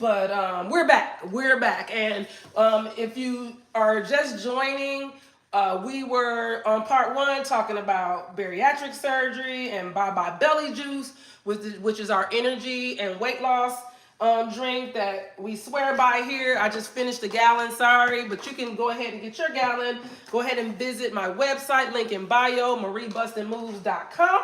But we're back. We're back. And if you are just joining, we were on part one talking about bariatric surgery and bye bye belly juice, which is our energy and weight loss drink that we swear by here. I just finished a gallon, sorry, but you can go ahead and get your gallon. Go ahead and visit my website, link in bio, mariebustinmoves.com.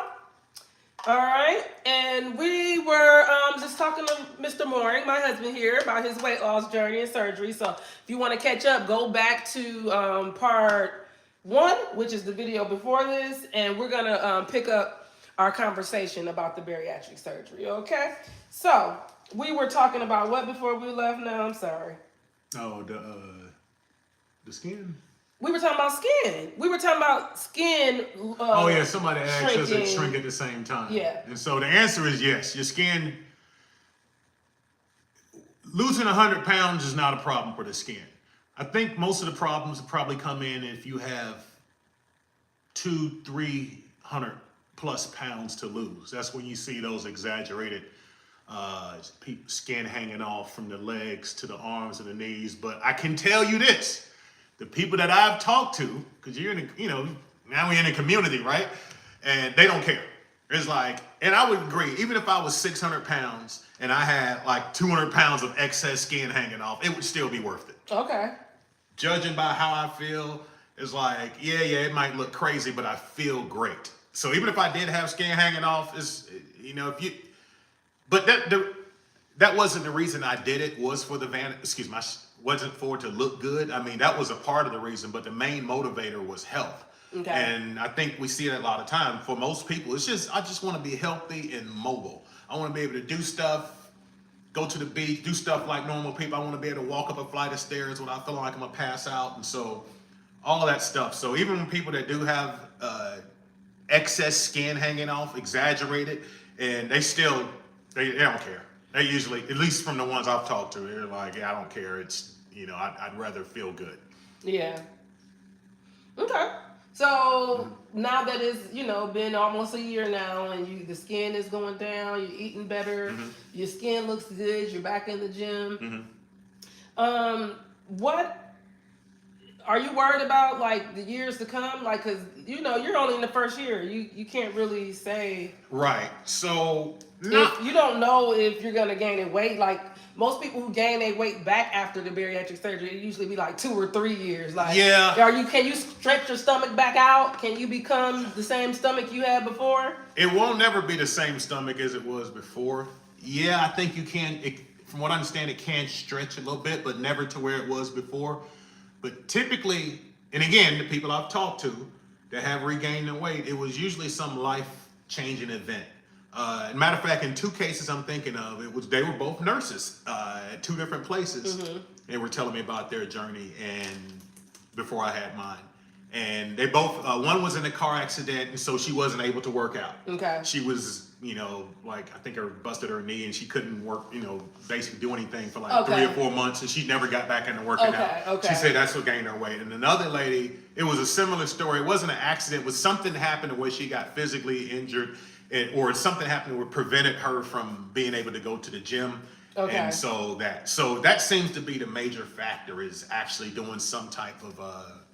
All right, and we were just talking to Mr. Mooring, my husband here, about his weight loss journey and surgery. So if you want to catch up, go back to part one, which is the video before this, and we're gonna pick up our conversation about the bariatric surgery. Okay, so we were talking about what before we left. Now I'm sorry. Oh, the skin. We were talking about skin. We were talking about skin. Oh yeah, somebody asked us shrinking. to shrink at the same time. Yeah. And so the answer is yes. Your skin, losing 100 pounds is not a problem for the skin. I think most of the problems probably come in if you have 200-300 plus pounds to lose. That's when you see those exaggerated skin hanging off from the legs to the arms and the knees. But I can tell you this. The people that I've talked to, because you're in now we're in a community, right? And they don't care. It's like, and I would agree, even if I was 600 pounds and I had like 200 pounds of excess skin hanging off, it would still be worth it. Okay. Judging by how I feel, it's like, yeah, it might look crazy, but I feel great. So even if I did have skin hanging off, but that wasn't the reason I did it, was for the wasn't for it to look good. I mean, that was a part of the reason, but the main motivator was health. Okay. And I think we see it a lot of time. For most people, I just want to be healthy and mobile. I want to be able to do stuff, go to the beach, do stuff like normal people. I want to be able to walk up a flight of stairs without feeling like I'm going to pass out. And so all of that stuff. So even people that do have excess skin hanging off, exaggerated, and they don't care. They usually, at least from the ones I've talked to, they're like, yeah, I don't care. It's, I'd rather feel good. Yeah. Okay. So now that it's, been almost a year now and the skin is going down, you're eating better, your skin looks good, you're back in the gym. What are you worried about, like, the years to come? Like, because, you're only in the first year. You can't really say. Right. So. If you don't know if you're going to gain a weight. Like, most people who gain their weight back after the bariatric surgery, it usually be like 2 or 3 years. Like, yeah. Can you stretch your stomach back out? Can you become the same stomach you had before? It won't never be the same stomach as it was before. Yeah, I think you can. From what I understand, it can stretch a little bit, but never to where it was before. But typically, and again, the people I've talked to that have regained their weight, it was usually some life-changing event. Matter of fact, in 2 cases I'm thinking of, they were both nurses at 2 different places. They were telling me about their journey and before I had mine. And they both, one was in a car accident, and so she wasn't able to work out. Okay. She was, I think busted her knee, and she couldn't work, basically do anything for like 3 or 4 months, and she never got back into working out. Okay. She said that's what gained her weight. And another lady, it was a similar story. It wasn't an accident, it was something happened where she got physically injured, or something happened that prevented her from being able to go to the gym. Okay. And so that seems to be the major factor, is actually doing some type of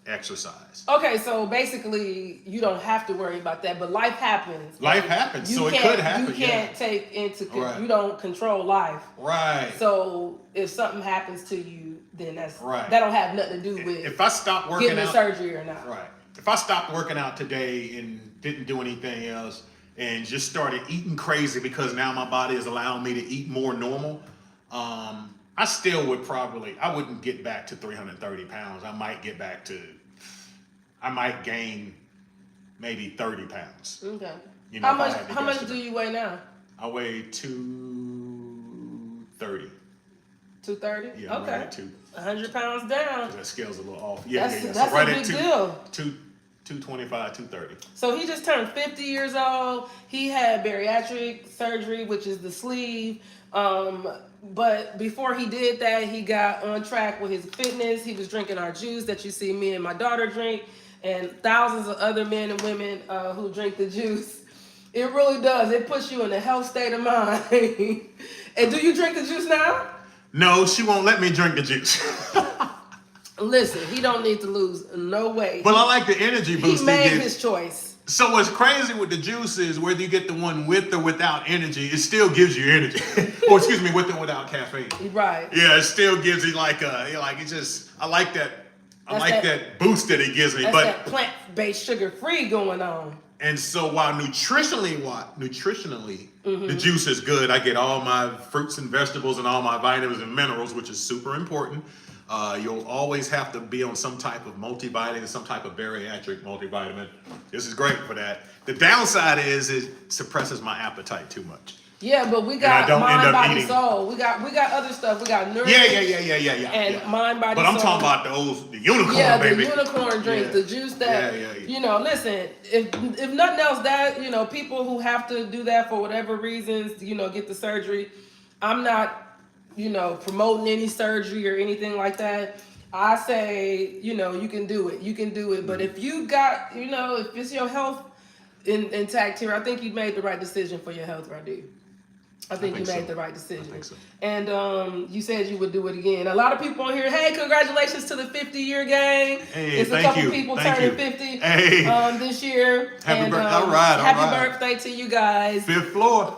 exercise. Okay, so basically you don't have to worry about that, but life happens. Life happens, so it could happen. You can't take into you don't control life. Right. So if something happens to you, then that don't have nothing to do with if I stop working getting the surgery or not. Right. If I stopped working out today and didn't do anything else and just started eating crazy because now my body is allowing me to eat more normal, I still would I wouldn't get back to 330 pounds. I might gain maybe 30 pounds. Okay. How much do you weigh now? I weigh 230. 230? Yeah, okay. Right at 100 pounds down. That scale's a little off. Yeah, that's so right a big deal. 225, 230. So he just turned 50 years old. He had bariatric surgery, which is the sleeve. But before he did that, he got on track with his fitness. He was drinking our juice that you see me and my daughter drink, and thousands of other men and women who drink the juice. It really does. It puts you in a health state of mind. And do you drink the juice now? No, she won't let me drink the juice. Listen, he don't need to lose no weight. But I like the energy boost He made gets. his choice. So what's crazy with the juice is whether you get the one with or without energy, it still gives you energy. Or excuse me, with or without caffeine. Right. Yeah, it still gives you like it's just I like that. I like that boost that it gives me. That's But that plant-based sugar-free going on. and so while nutritionally, the juice is good. I get all my fruits and vegetables and all my vitamins and minerals, which is super important. You'll always have to be on some type of multivitamin, some type of bariatric multivitamin. This is great for that. The downside is it suppresses my appetite too much. Yeah, but we got mind, body, eating. soul. We got other stuff. We got nourish. Yeah. And mind, body, But soul. I'm talking about the unicorn, yeah, baby. the unicorn drinks, the juice that you know. Listen, if nothing else, that you know, people who have to do that for whatever reasons, you know, get the surgery. I'm not, you know, promoting any surgery or anything like that. I say, you know, you can do it. You can do it. But if you got, you know, if it's your health intact here, I think you made the right decision for your health, right there. I think you made the right decision. I think so. And you said you would do it again. A lot of people on here, hey, congratulations to the 50-year gang. Hey, it's a couple people turning 50 this year. Happy birthday. All right. Happy birthday to you guys. Fifth floor,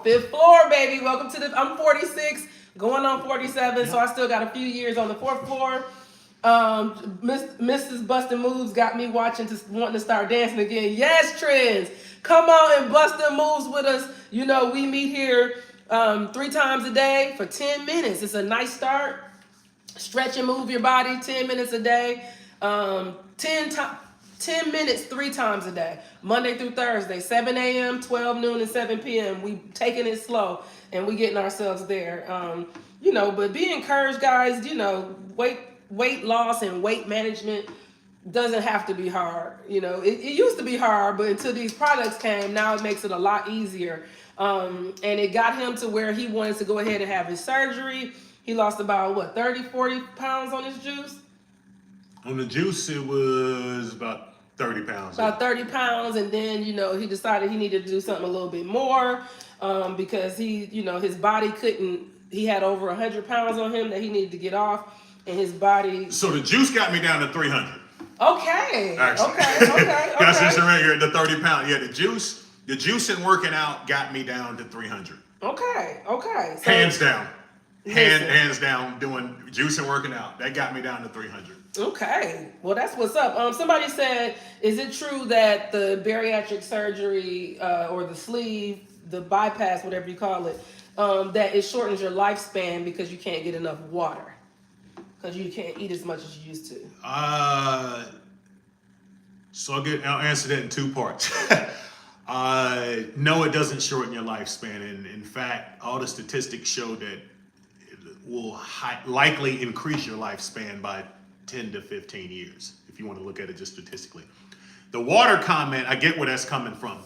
baby. Welcome to I'm 46, going on 47, so I still got a few years on the 4th floor. Mrs. Bustin' Moves got me wanting to start dancing again. Yes, Trends. Come on and bust them moves with us. You know, we meet here 3 times a day for 10 minutes. It's a nice start. Stretch and move your body 10 minutes a day. 10 minutes 3 times a day. Monday through Thursday, 7 a.m., 12 noon, and 7 p.m. We taking it slow and we getting ourselves there. You know, but be encouraged, guys. You know, weight loss and weight management doesn't have to be hard. You know, it used to be hard, but until these products came, now it makes it a lot easier. And it got him to where he wanted to go ahead and have his surgery. He lost about 30, 40 pounds on his juice. On the juice, it was about 30 pounds. About 30 pounds, and then, you know, he decided he needed to do something a little bit more because he, you know, his body couldn't, he had over 100 pounds on him that he needed to get off, and his body. So the juice got me down to 300. Okay. Actually. Okay. That's just right here, the 30 pounds. Yeah, the juice and working out got me down to 300. Okay. So, Hands down. Hands down, doing juice and working out. That got me down to 300. Okay. Well, that's what's up. Somebody said, is it true that the bariatric surgery or the sleeve, the bypass, whatever you call it, that it shortens your lifespan because you can't get enough water? Because you can't eat as much as you used to. So I'll answer that in 2 parts. No, it doesn't shorten your lifespan. And in fact, all the statistics show that it will likely increase your lifespan by 10 to 15 years, if you want to look at it just statistically. The water comment, I get where that's coming from.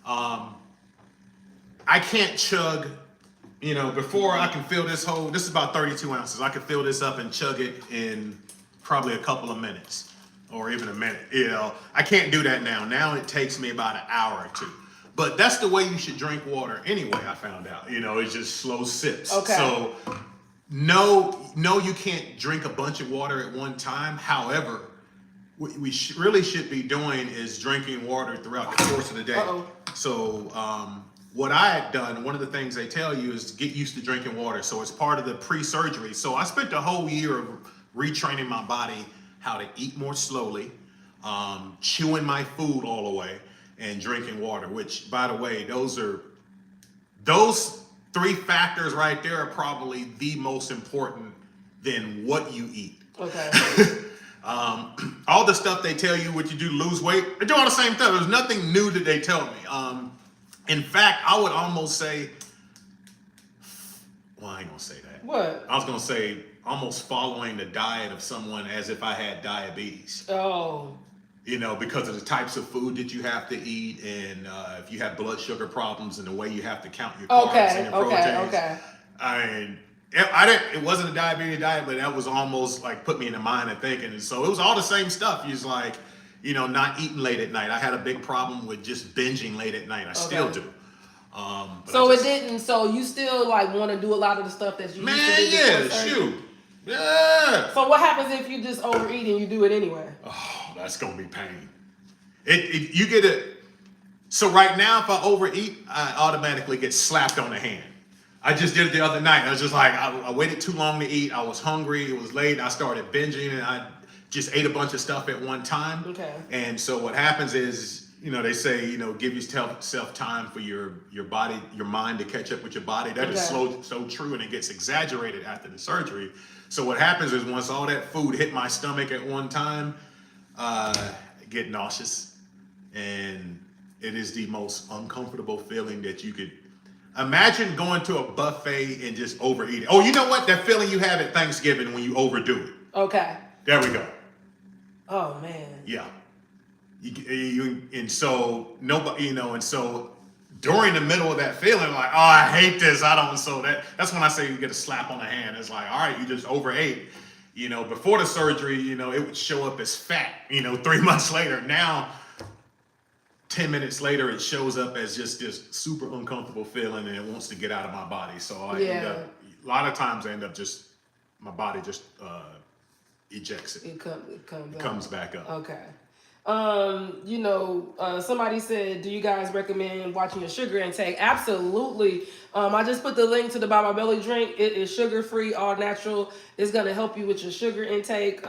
I can't chug, you know, before I can fill this is about 32 ounces. I can fill this up and chug it in probably a couple of minutes or even a minute. You know, I can't do that now. Now it takes me about an hour or 2. But that's the way you should drink water anyway, I found out. You know, it's just slow sips. Okay. So no, you can't drink a bunch of water at one time. However, what we really should be doing is drinking water throughout the course of the day. Uh-oh. So what I had done, one of the things they tell you is to get used to drinking water. So it's part of the pre-surgery. So I spent the whole year of retraining my body how to eat more slowly, chewing my food all the way, and drinking water, which, by the way, those 3 factors right there are probably the most important than what you eat. Okay. All the stuff they tell you what you do to lose weight, they're doing the same thing. There's nothing new that they tell me. In fact, I would almost say, well, I ain't gonna say that. What? I was gonna say almost following the diet of someone as if I had diabetes. Oh. You know, because of the types of food that you have to eat, and if you have blood sugar problems, and the way you have to count your carbs and your proteins. Okay. It wasn't a diabetes diet, but that was almost like put me in the mind of thinking. And so it was all the same stuff. He was like, you know, not eating late at night. I had a big problem with just binging late at night. I still do. So it didn't. So you still like want to do a lot of the stuff that you used to do before surgery? Shoot. Yeah. So what happens if you just overeat and you do it anyway? Oh, that's gonna be pain. You get it. So right now, if I overeat, I automatically get slapped on the hand. I just did it the other night. I was just like, I waited too long to eat. I was hungry. It was late. I started binging, and I just ate a bunch of stuff at one time. Okay. And so what happens is, they say, give yourself time for your body, your mind to catch up with your body. That is so true, and it gets exaggerated after the surgery. So what happens is once all that food hit my stomach at one time, I get nauseous, and it is the most uncomfortable feeling that you could imagine. Going to a buffet and just overeating. Oh, you know what? That feeling you have at Thanksgiving when you overdo it. Okay. There we go. Oh man. Yeah. And so nobody, and so during the middle of that feeling, like, oh, I hate this. So that's when I say you get a slap on the hand. It's like, all right, you just overate. Before the surgery, it would show up as fat, 3 months later. Now, 10 minutes later, it shows up as just this super uncomfortable feeling, and it wants to get out of my body. So I end up, a lot of times I end up just, my body just ejects it. It comes back up. Okay. Somebody said, do you guys recommend watching your sugar intake? Absolutely. I just put the link to the By My Belly drink. It is sugar-free, all natural. It's going to help you with your sugar intake.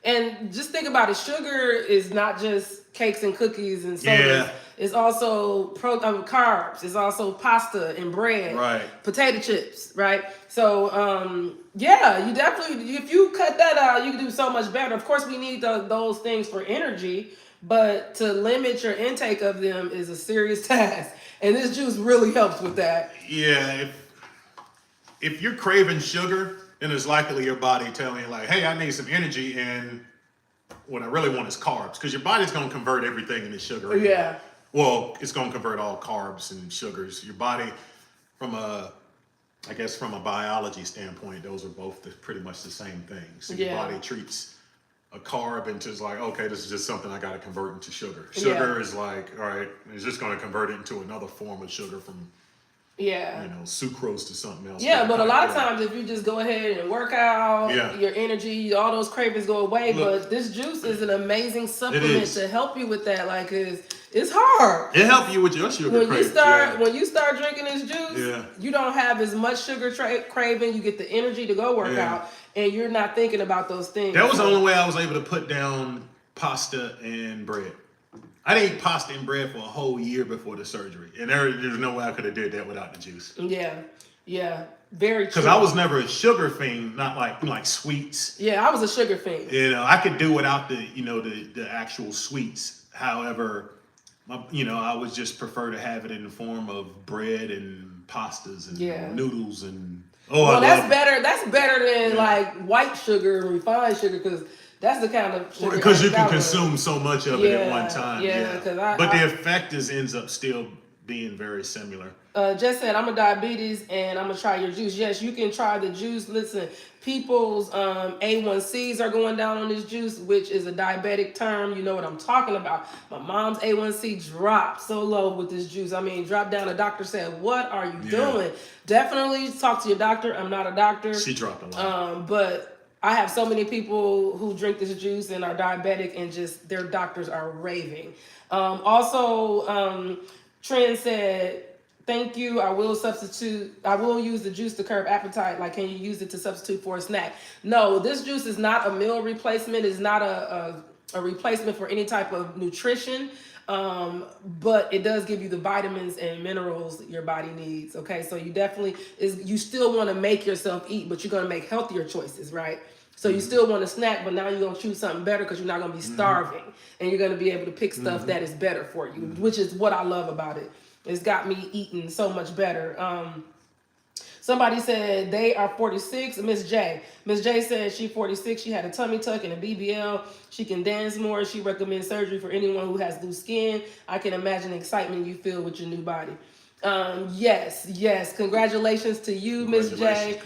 And just think about it. Sugar is not just cakes and cookies and sodas. Yeah. It's also carbs. It's also pasta and bread. Right. Potato chips, right? So, you definitely, if you cut that out, you can do so much better. Of course, we need those things for energy, but to limit your intake of them is a serious task. And this juice really helps with that. Yeah. If you're craving sugar, then it's likely your body telling you like, hey, I need some energy, and what I really want is carbs, because your body's going to convert everything into sugar. Yeah. Well, it's going to convert all carbs and sugars. Your body, from a biology standpoint, those are both pretty much the same thing. So your body treats a carb into, it's like, okay, this is just something I got to convert into sugar. Sugar is like, all right, it's just going to convert it into another form of sugar from sucrose to something else. Yeah, but a lot of times if you just go ahead and work out, your energy, all those cravings go away. But this juice is an amazing supplement to help you with that. Like, it's hard. It helps you with your sugar craving. When you start drinking this juice, you don't have as much sugar craving. You get the energy to go work out, and you're not thinking about those things. That was the only way I was able to put down pasta and bread. I didn't eat pasta and bread for a whole year before the surgery, and there's no way I could have did that without the juice. Yeah, very true. Because I was never a sugar fiend, not like sweets. Yeah, I was a sugar fiend. I could do without the actual sweets. However, I would just prefer to have it in the form of bread and pastas and noodles and. That's better. That's better than like white sugar and refined sugar, because that's the kind of sugar. Because you can consume so much of it at one time. But the effect ends up still being very similar. Jess said, I'm a diabetes and I'm going to try your juice. Yes, you can try the juice. Listen, people's A1Cs are going down on this juice, which is a diabetic term. You know what I'm talking about. My mom's A1C dropped so low with this juice. I mean, dropped down. The doctor said, what are you doing? Definitely talk to your doctor. I'm not a doctor. She dropped a lot. But I have so many people who drink this juice and are diabetic, and just their doctors are raving. Trent said, thank you. I will use the juice to curb appetite. Like, can you use it to substitute for a snack? No, this juice is not a meal replacement. It's not a replacement for any type of nutrition. But it does give you the vitamins and minerals your body needs. Okay, so you still want to make yourself eat, but you're going to make healthier choices, right? So you still want to snack, but now you're going to choose something better, because you're not going to be starving, and you're going to be able to pick stuff that is better for you, which is what I love about it. It's got me eating so much better. Somebody said they are 46. Miss J. Miss J said she's 46. She had a tummy tuck and a BBL. She can dance more. She recommends surgery for anyone who has loose skin. I can imagine the excitement you feel with your new body. Yes. Congratulations to you, Miss J.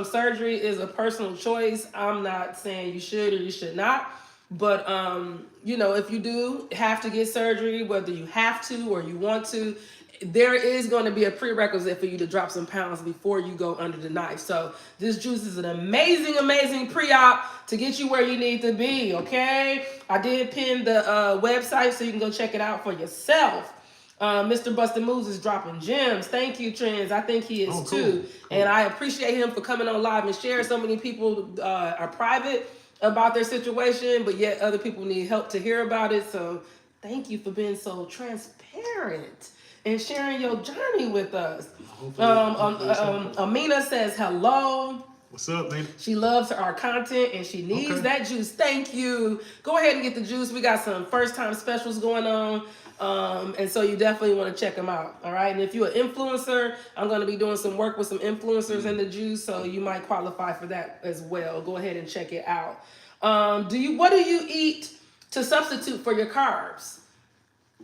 Surgery is a personal choice. I'm not saying you should or you should not. But, if you do have to get surgery, whether you have to or you want to, there is going to be a prerequisite for you to drop some pounds before you go under the knife. So this juice is an amazing, amazing pre-op to get you where you need to be, okay? I did pin the website so you can go check it out for yourself. Mr. Busted Moves is dropping gems. Thank you, Trends. I think he is too. Cool. And I appreciate him for coming on live and sharing. So many people are private about their situation, but yet other people need help to hear about it. So thank you for being so transparent and sharing your journey with us. Amina says hello. What's up, man? She loves our content and she needs that juice. Thank you. Go ahead and get the juice. We got some first time specials going on. And so you definitely want to check them out. All right. And if you're an influencer, I'm going to be doing some work with some influencers in the juice. So you might qualify for that as well. Go ahead and check it out. What do you eat to substitute for your carbs?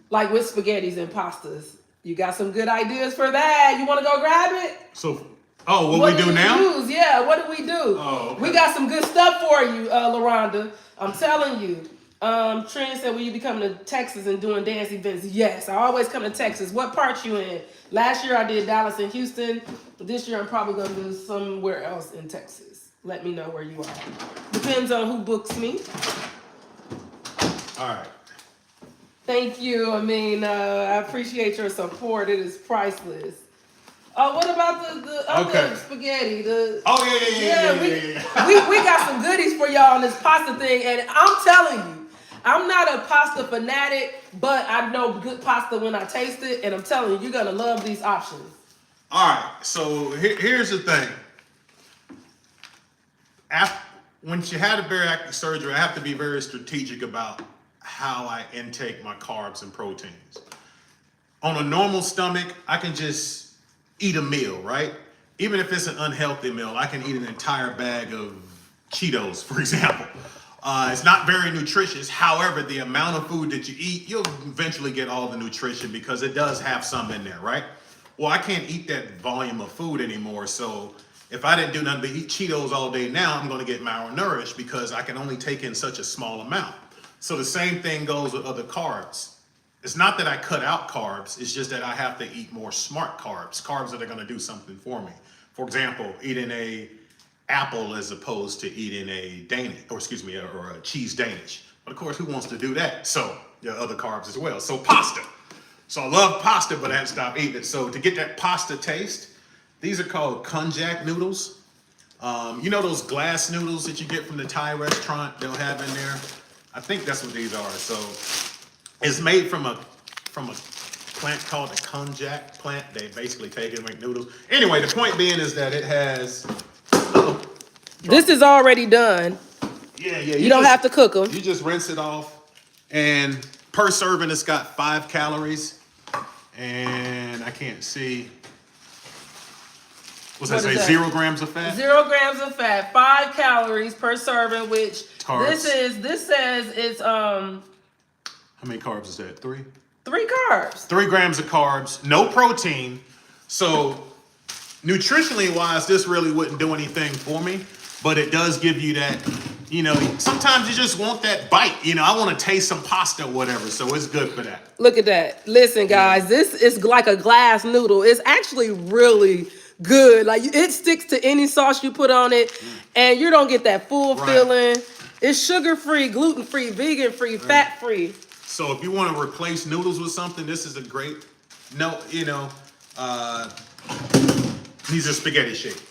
Like with spaghettis and pastas. You got some good ideas for that. You want to go grab it? So, what we do now? Use? Yeah, what do we do? Oh, okay. We got some good stuff for you, LaRonda. I'm telling you. Trent said, will you be coming to Texas and doing dance events? Yes, I always come to Texas. What part you in? Last year I did Dallas and Houston. This year I'm probably going to do somewhere else in Texas. Let me know where you are. Depends on who books me. All right. Thank you. I mean, I appreciate your support. It is priceless. What about the other spaghetti? Yeah. We got some goodies for y'all on this pasta thing, and I'm telling you, I'm not a pasta fanatic, but I know good pasta when I taste it, and I'm telling you, you're gonna love these options. All right. So here's the thing. Once you had a bariatric surgery, I have to be very strategic about how I intake my carbs and proteins. On a normal stomach, I can just eat a meal, right? Even if it's an unhealthy meal, I can eat an entire bag of Cheetos, for example. It's not very nutritious. However, the amount of food that you eat, you'll eventually get all the nutrition because it does have some in there, right? Well, I can't eat that volume of food anymore. So if I didn't do nothing but eat Cheetos all day now, I'm going to get malnourished because I can only take in such a small amount. So the same thing goes with other carbs. It's not that I cut out carbs, it's just that I have to eat more smart carbs that are gonna do something for me. For example, eating a apple as opposed to eating a Danish, or a cheese Danish. But of course, who wants to do that? So there are other carbs as well. So pasta. So I love pasta, but I had to stop eating it. So to get that pasta taste, these are called konjac noodles. You know those glass noodles that you get from the Thai restaurant they'll have in there? I think that's what these are. So it's made from a plant called the konjac plant. They basically take it and make noodles. Anyway, the point being is that it has. This is already done. Yeah. You don't have to cook them. You just rinse it off, and per serving, it's got 5 calories. And I can't see. What's that say? 0 grams of fat? 0 grams of fat, 5 calories per serving, which carbs. This says it's How many carbs is that? 3? 3 carbs. 3 grams of carbs, no protein. So nutritionally wise, this really wouldn't do anything for me, but it does give you that, sometimes you just want that bite. I want to taste some pasta or whatever, so it's good for that. Look at that. Listen, guys, this is like a glass noodle. It's actually really good. Like it sticks to any sauce you put on it, and you don't get that full feeling. It's sugar-free, gluten-free, vegan-free, fat-free. So if you want to replace noodles with something, this is a great, these are spaghetti shaped.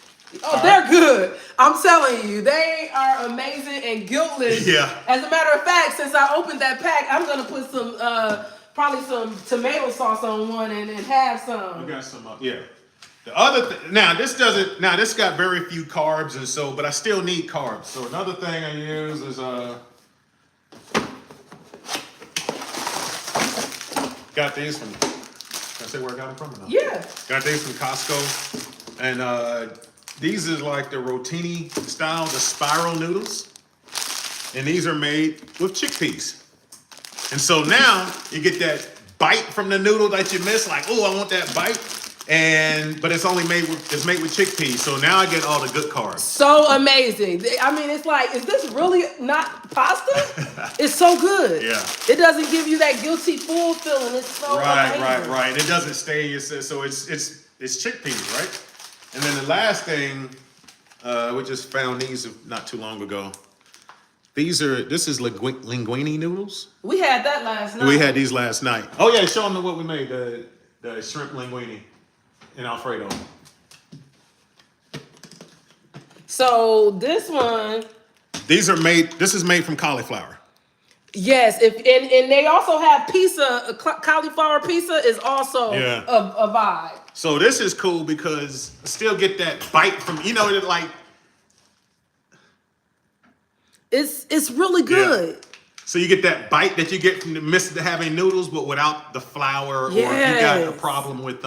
Oh, they're good. I'm telling you, they are amazing and guiltless. Yeah. As a matter of fact, since I opened that pack, I'm gonna put some, probably some tomato sauce on one and have some. You got some, yeah. The other thing, this got very few carbs and so, but I still need carbs. So another thing I use is, got these from, can I say where I got them from? Or no? Yeah. Got these from Costco. And these is like the rotini style, the spiral noodles. And these are made with chickpeas. And so now you get that bite from the noodle that you miss, like, oh, I want that bite. but it's only made with chickpeas. So now I get all the good carbs. So amazing. I mean, it's like, is this really not pasta? It's so good. Yeah. It doesn't give you that guilty full feeling. It's so amazing. Right. It doesn't stay. So it's chickpeas, right? And then the last thing, we just found these not too long ago. This is linguine noodles. We had that last night. We had these last night. Oh yeah, show them what we made. The shrimp linguine and Alfredo. So this one. This is made from cauliflower. Yes, and they also have pizza. Cauliflower pizza is also a vibe. So this is cool because I still get that bite from, like. It's really good. Yeah. So you get that bite that you get from the midst of having noodles, but without the flour. Yes. Or if you got a problem with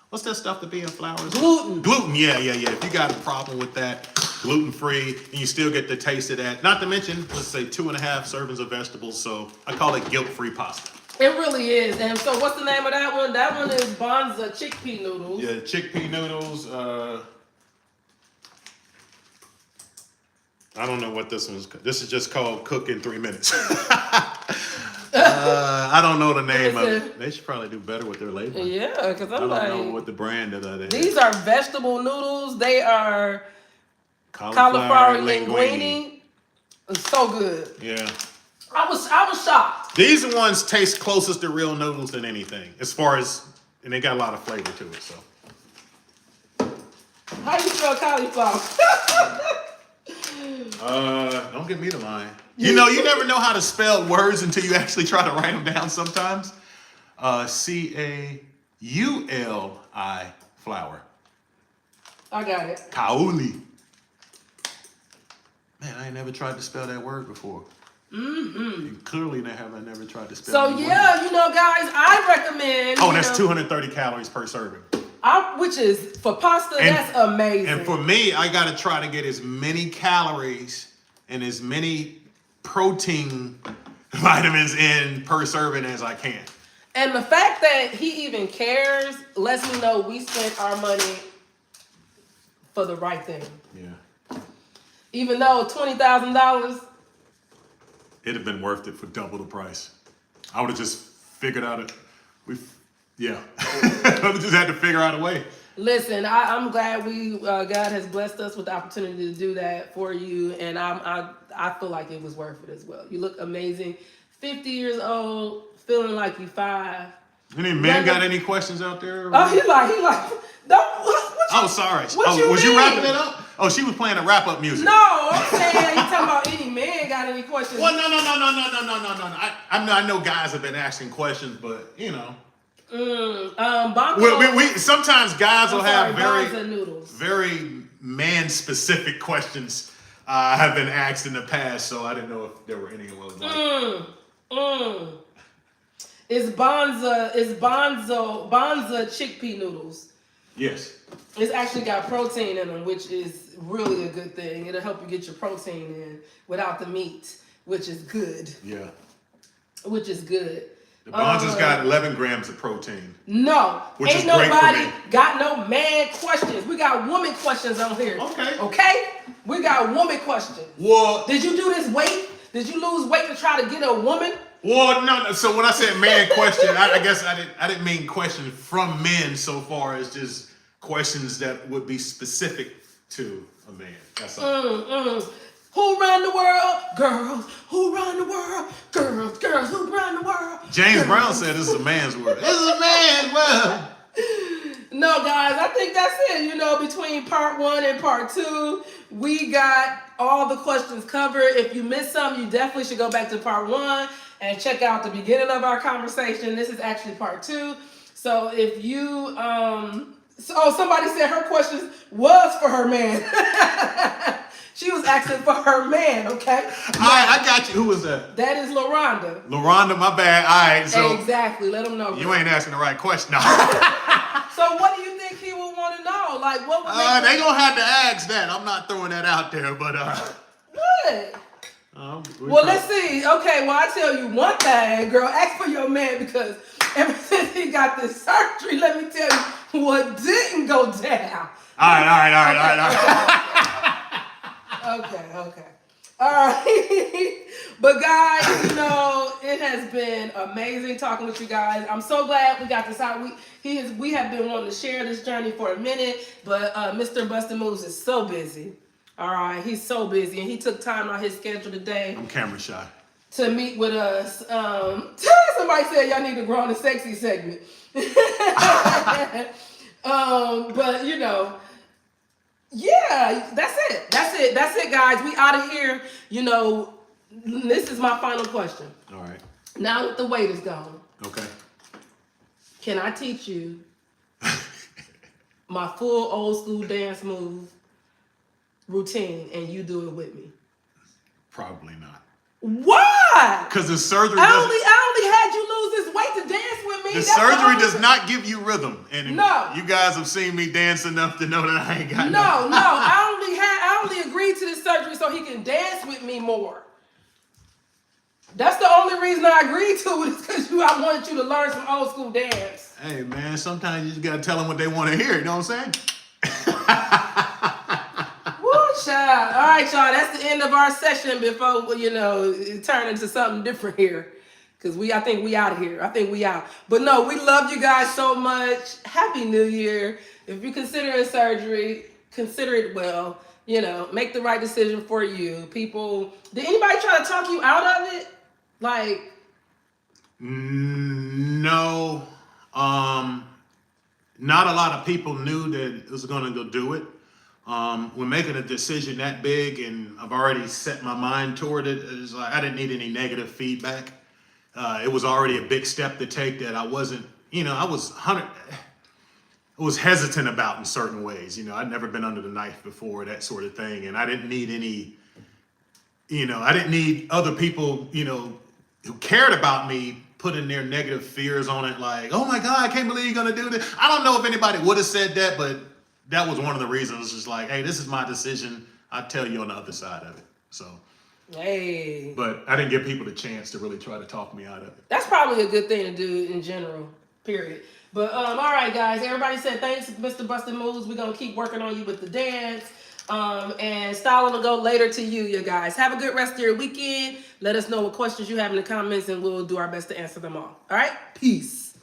what's that stuff that be in flours? Gluten. Yeah. If you got a problem with that, gluten-free, and you still get the taste of that. Not to mention, let's say 2.5 servings of vegetables. So I call it guilt-free pasta. It really is. And so what's the name of that one? That one is Bonza chickpea noodles. Yeah, chickpea noodles. I don't know what this one's. This is just called Cook in 3 minutes. I don't know the name of it. They should probably do better with their labeling. Yeah, because I don't know what the brand of that is. These are vegetable noodles. They are cauliflower linguine. It's so good. Yeah. I was shocked. These ones taste closest to real noodles than anything, and they got a lot of flavor to it. So. How do you spell cauliflower? Don't give me the line. You never know how to spell words until you actually try to write them down sometimes. Cauli, flour. I got it. Cauli. Man, I ain't never tried to spell that word before. Mm-hmm. Clearly, I never tried to spell. So yeah, guys, I recommend. Oh, that's 230 calories per serving. Which is for pasta. That's amazing. And for me, I got to try to get as many calories and as many protein vitamins in per serving as I can. And the fact that he even cares lets me know we spent our money for the right thing. Yeah. Even though $20,000. It'd have been worth it for double the price. I would have just figured out I just had to figure out a way. Listen, I'm glad God has blessed us with the opportunity to do that for you, and I feel like it was worth it as well. You look amazing, 50 years old, feeling like you 5. Any men got any questions out there? Oh, he like, sorry. Was you wrapping it up? Oh, she was playing the wrap up music. No, I'm saying you talking about any man got any questions? Well, no. I know guys have been asking questions, but sometimes guys will have very man-specific questions have been asked in the past, so I didn't know if there were any of those. It's Bonza chickpea noodles. Yes. It's actually got protein in them, which is really a good thing. It'll help you get your protein in without the meat, which is good. Yeah. Which is good. The Bonza's got 11 grams of protein. No. Which ain't is great nobody for me. got no man questions. We got woman questions on here. Okay. We got woman questions. Well, did you do this weight? Did you lose weight to try to get a woman? Well, no. So when I said man question, I guess I didn't mean questions from men so far as just questions that would be specific to a man. That's all. Who run the world? Girls. Who run the world? Girls. Girls. Who run the world? James Brown said this is a man's world. This is a man's world. No, guys, I think that's it. Between part 1 and part 2, we got all the questions covered. If you missed some, you definitely should go back to part 1 and check out the beginning of our conversation. This is actually part 2. So if you, somebody said her questions was for her man. She was asking for her man, okay? I got you. Who was that? That is LaRonda. LaRonda, my bad. All right, so. Exactly. Let him know. You ain't asking the right question. No. So what do you think he would want to know? Like, what would they gonna have to ask that. I'm not throwing that out there, but What? Well, let's see. Okay, well, I tell you one thing, girl. Ask for your man because ever since he got this surgery, let me tell you, what didn't go down. All right. Okay. All right. But guys, it has been amazing talking with you guys. I'm so glad we got this out. We have been wanting to share this journey for a minute, but Mr. Busted Moves is so busy. All right, he's so busy, and he took time out his schedule today. I'm camera shy. To meet with us. Somebody said y'all need to grow on the sexy segment. But yeah, that's it, guys. We out of here. This is my final question. All right. Now that the weight is gone, Okay. can I teach you my full old school dance move routine and you do it with me? Probably not. Why? Because the surgery I doesn't. only had you lose this weight to dance with me. The That's surgery all. does not give you rhythm, and No. you guys have seen me dance enough to know that I ain't got No. I only agreed to this surgery so he can dance with me more. That's the only reason I agreed to it, is because I wanted you to learn some old school dance. Hey man, sometimes you just gotta tell them what they want to hear. You know what I'm saying? Woo, child. All right, y'all. That's the end of our session before it turn into something different here. Because I think we out of here. I think we out. But no, we love you guys so much. Happy New Year. If you're considering surgery, consider it well. Make the right decision for you. People, did anybody try to talk you out of it? Like, No. Not a lot of people knew that it was gonna go do it. When making a decision that big, and I've already set my mind toward it, it's like I didn't need any negative feedback. It was already a big step to take that I wasn't, I was hesitant about in certain ways. I'd never been under the knife before, that sort of thing. And I didn't need any, I didn't need other people, who cared about me putting their negative fears on it. Like, oh my God, I can't believe you're going to do this. I don't know if anybody would have said that, but that was one of the reasons. It's just like, hey, this is my decision. I'll tell you on the other side of it. So. hey. But I didn't give people the chance to really try to talk me out of it. That's probably a good thing to do in general, period. But all right, guys. Everybody said thanks, Mr. Busted Moves. We're going to keep working on you with the dance. And styling will go later to you guys. Have a good rest of your weekend. Let us know what questions you have in the comments, and we'll do our best to answer them all. All right? Peace.